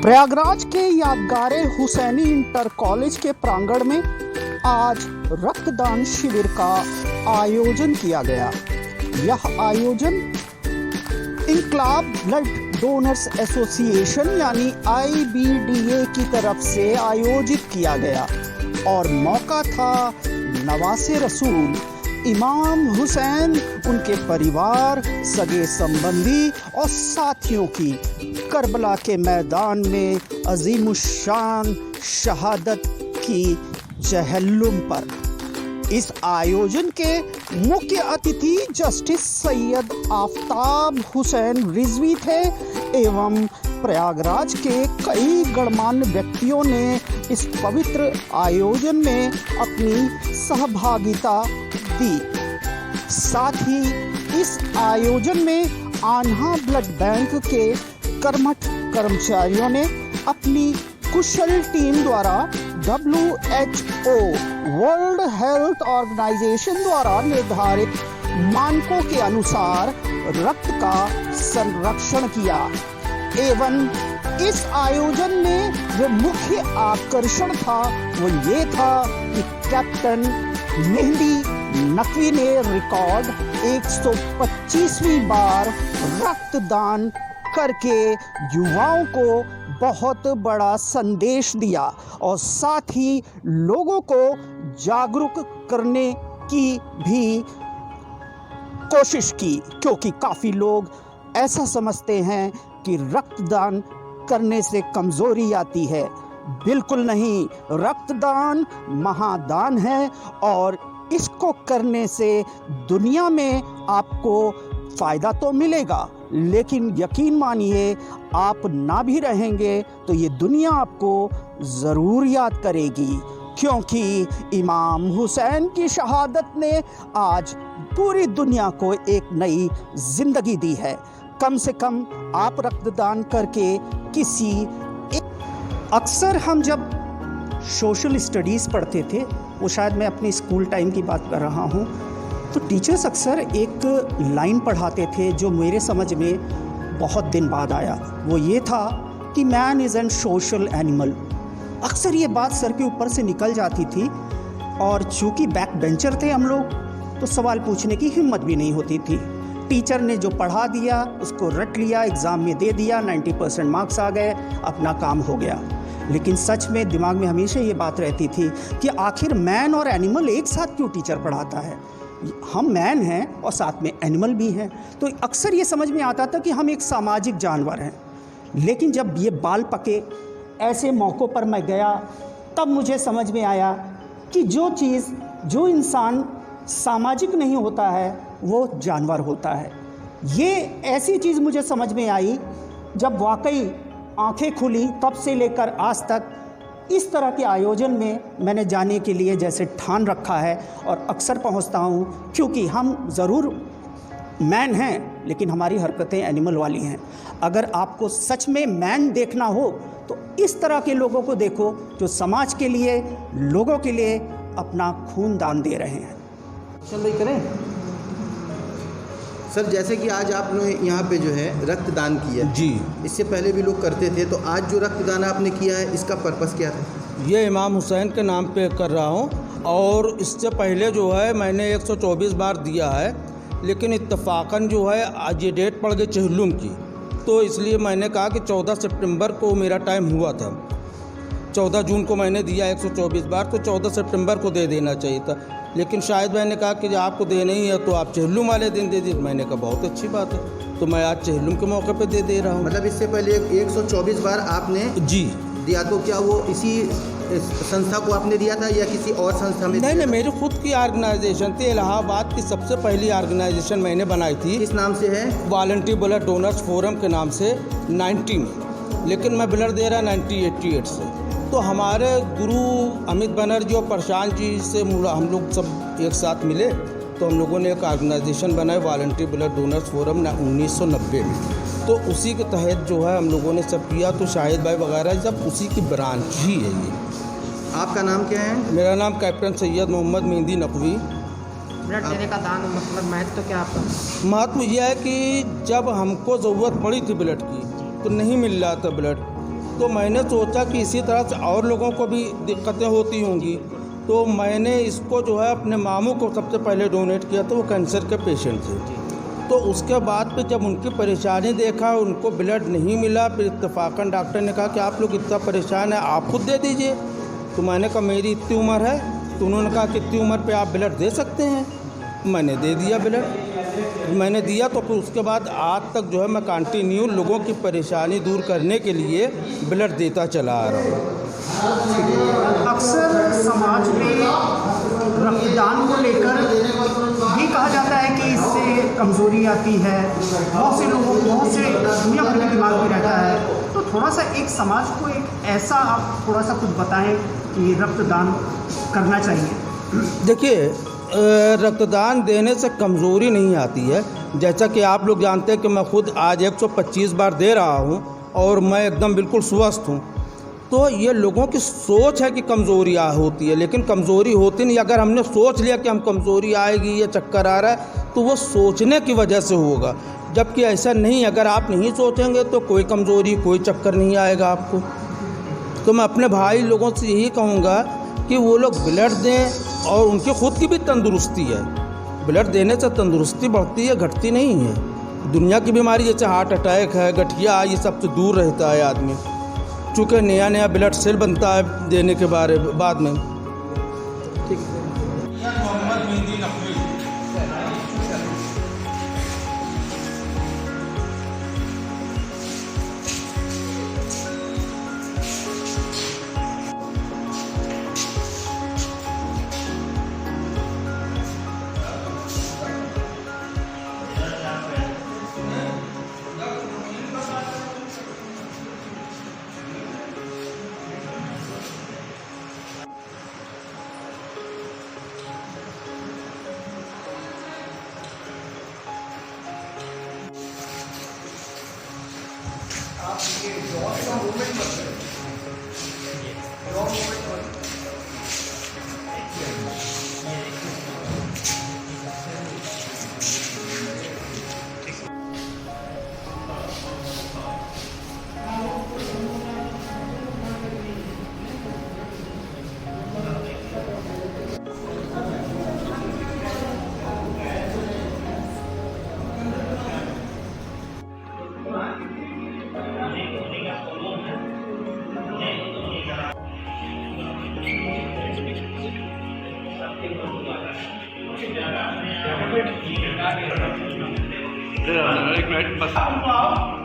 प्रयागराज के यादगार Husaini inter college के प्रांगण में आज रक्तदान शिविर का आयोजन किया गया। यह आयोजन इनकलाब ब्लड डोनर्स एसोसिएशन यानी IBDA की तरफ से आयोजित किया गया और मौका था नवासे रसूल इमाम हुसैन, उनके परिवार, सगे संबंधी और साथियों की करबला के मैदान में अजीमुशान शहादत की चहल्लुम पर। इस आयोजन के मुख्य अतिथि जस्टिस सैयद आफताब हुसैन रिजवी थे एवं प्रयागराज के कई गणमान्य व्यक्तियों ने इस पवित्र आयोजन में अपनी सहभागिता दी। साथ ही इस आयोजन में आन्हा ब्लड बैंक के कर्मठ कर्मचारियों ने अपनी कुशल टीम द्वारा WHO वर्ल्ड हेल्थ ऑर्गेनाइजेशन द्वारा निर्धारित मानकों के अनुसार रक्त का संरक्षण किया एवं इस आयोजन में जो मुख्य आकर्षण था वो ये था कि कैप्टन मेहंदी नकवी ने रिकॉर्ड 125वीं बार रक्तदान करके युवाओं को बहुत बड़ा संदेश दिया और साथ ही लोगों को जागरूक करने की भी कोशिश की, क्योंकि काफ़ी लोग ऐसा समझते हैं कि रक्तदान करने से कमज़ोरी आती है। बिल्कुल नहीं, रक्तदान महादान है और इसको करने से दुनिया में आपको फ़ायदा तो मिलेगा, लेकिन यकीन मानिए आप ना भी रहेंगे तो ये दुनिया आपको ज़रूर याद करेगी, क्योंकि इमाम हुसैन की शहादत ने आज पूरी दुनिया को एक नई ज़िंदगी दी है। कम से कम आप रक्तदान करके अक्सर हम जब सोशल स्टडीज़ पढ़ते थे, वो शायद मैं अपनी स्कूल टाइम की बात कर रहा हूँ, तो टीचर्स अक्सर एक लाइन पढ़ाते थे जो मेरे समझ में बहुत दिन बाद आया। वो ये था कि man is an social animal. अक्सर ये बात सर के ऊपर से निकल जाती थी और चूँकि बैक बेंचर थे हम लोग, तो सवाल पूछने की हिम्मत भी नहीं होती थी। टीचर ने जो पढ़ा दिया उसको रट लिया, एग्ज़ाम में दे दिया, 90% मार्क्स आ गए, अपना काम हो गया। लेकिन सच में दिमाग में हमेशा ये बात रहती थी कि आखिर मैन और एनिमल एक साथ क्यों टीचर पढ़ाता है। हम मैन हैं और साथ में एनिमल भी हैं, तो अक्सर ये समझ में आता था कि हम एक सामाजिक जानवर हैं। लेकिन जब ये बाल पके, ऐसे मौक़ों पर मैं गया, तब मुझे समझ में आया कि जो इंसान सामाजिक नहीं होता है वो जानवर होता है। ये ऐसी चीज़ मुझे समझ में आई जब वाकई आंखें खुली, तब से लेकर आज तक इस तरह के आयोजन में मैंने जाने के लिए जैसे ठान रखा है और अक्सर पहुंचता हूं, क्योंकि हम ज़रूर मैन हैं लेकिन हमारी हरकतें एनिमल वाली हैं। अगर आपको सच में मैन देखना हो तो इस तरह के लोगों को देखो जो समाज के लिए, लोगों के लिए अपना खून दान दे रहे हैं। चल भाई करें सर, जैसे कि आज आपने यहाँ पे जो है रक्तदान किया जी, इससे पहले भी लोग करते थे, तो आज जो रक्तदान आपने किया है इसका पर्पस क्या था? ये इमाम हुसैन के नाम पे कर रहा हूँ और इससे पहले जो है मैंने 124 बार दिया है, लेकिन इत्तफाकन जो है आज ये डेट पड़ गई चहल्लुम की, तो इसलिए मैंने कहा कि 14 सितंबर को मेरा टाइम हुआ था। 14 जून को मैंने दिया 124 बार, तो 14 सितंबर को दे देना चाहिए था, लेकिन शायद मैंने कहा कि आपको देना ही है तो आप चहल्लुम वाले दिन दे दीजिए। मैंने कहा बहुत अच्छी बात है, तो मैं आज चहल्लुम के मौके पे दे रहा हूँ। मतलब इससे पहले 124 बार आपने जी दिया, तो क्या वो इसी संस्था को आपने दिया था या किसी और संस्था में? नहीं, मेरी खुद की ऑर्गेनाइजेशन थी, इलाहाबाद की सबसे पहली ऑर्गेनाइजेशन मैंने बनाई थी। किस नाम से है? वॉलंटियर ब्लड डोनर्स फोरम के नाम से 90 में, लेकिन मैं ब्लड दे रहा 1988 से। तो हमारे गुरु अमित बनर्जी और प्रशांत जी से हम लोग सब एक साथ मिले, तो हम लोगों ने एक ऑर्गेनाइजेशन बनाई वॉलंटियर ब्लड डोनर्स फोरम 1990 में। तो उसी के तहत जो है हम लोगों ने सब किया, तो शाहिद भाई वगैरह सब उसी की ब्रांच ही है ये। आपका नाम क्या है? मेरा नाम कैप्टन सैयद मोहम्मद मेहंदी नकवी। ब्लड देने का दान मतलब महत्व तो क्या आपका? महत्व यह है कि जब हमको ज़रूरत पड़ी थी ब्लड की तो नहीं मिल रहा था ब्लड, तो मैंने सोचा कि इसी तरह से और लोगों को भी दिक्कतें होती होंगी, तो मैंने इसको जो है अपने मामू को सबसे पहले डोनेट किया था। वो कैंसर के पेशेंट थे। तो उसके बाद पे जब उनकी परेशानी देखा, उनको ब्लड नहीं मिला, फिर इत्तेफाकन डॉक्टर ने कहा कि आप लोग इतना परेशान हैं, आप खुद दे दीजिए। तो मैंने कहा मेरी इतनी उम्र है। तो उन्होंने कहा कि इतनी उम्र पे आप ब्लड दे सकते हैं। मैंने दे दिया ब्लड। मैंने दिया तो फिर उसके बाद आज तक जो है मैं कंटिन्यू लोगों की परेशानी दूर करने के लिए ब्लड देता चला आ रहा हूँ। अक्सर समाज में रक्तदान को लेकर भी कहा जाता है कि इससे कमज़ोरी आती है। बहुत से लोगों को, बहुत से दुनिया भर के दिमाग में रहता है। तो थोड़ा सा एक समाज को एक ऐसा आप थोड़ा सा कुछ बताएं कि रक्तदान करना चाहिए। देखिए, रक्तदान देने से कमज़ोरी नहीं आती है। जैसा कि आप लोग जानते हैं कि मैं खुद आज 125 बार दे रहा हूँ और मैं एकदम बिल्कुल स्वस्थ हूँ। तो ये लोगों की सोच है कि कमज़ोरी होती है, लेकिन कमज़ोरी होती नहीं। अगर हमने सोच लिया कि हम कमज़ोरी आएगी या चक्कर आ रहा है, तो वो सोचने की वजह से होगा। जबकि ऐसा नहीं, अगर आप नहीं सोचेंगे तो कोई कमज़ोरी, कोई चक्कर नहीं आएगा आपको। तो मैं अपने भाई लोगों से यही कहूँगा कि वो लोग ब्लड दें और उनकी खुद की भी तंदुरुस्ती है। ब्लड देने से तंदुरुस्ती बढ़ती है, घटती नहीं है। दुनिया की बीमारी जैसे हार्ट अटैक है, गठिया, ये सब से दूर रहता है आदमी, चूँकि नया नया ब्लड सेल बनता है देने के बाद में। ठीक है। एक मिनट बस।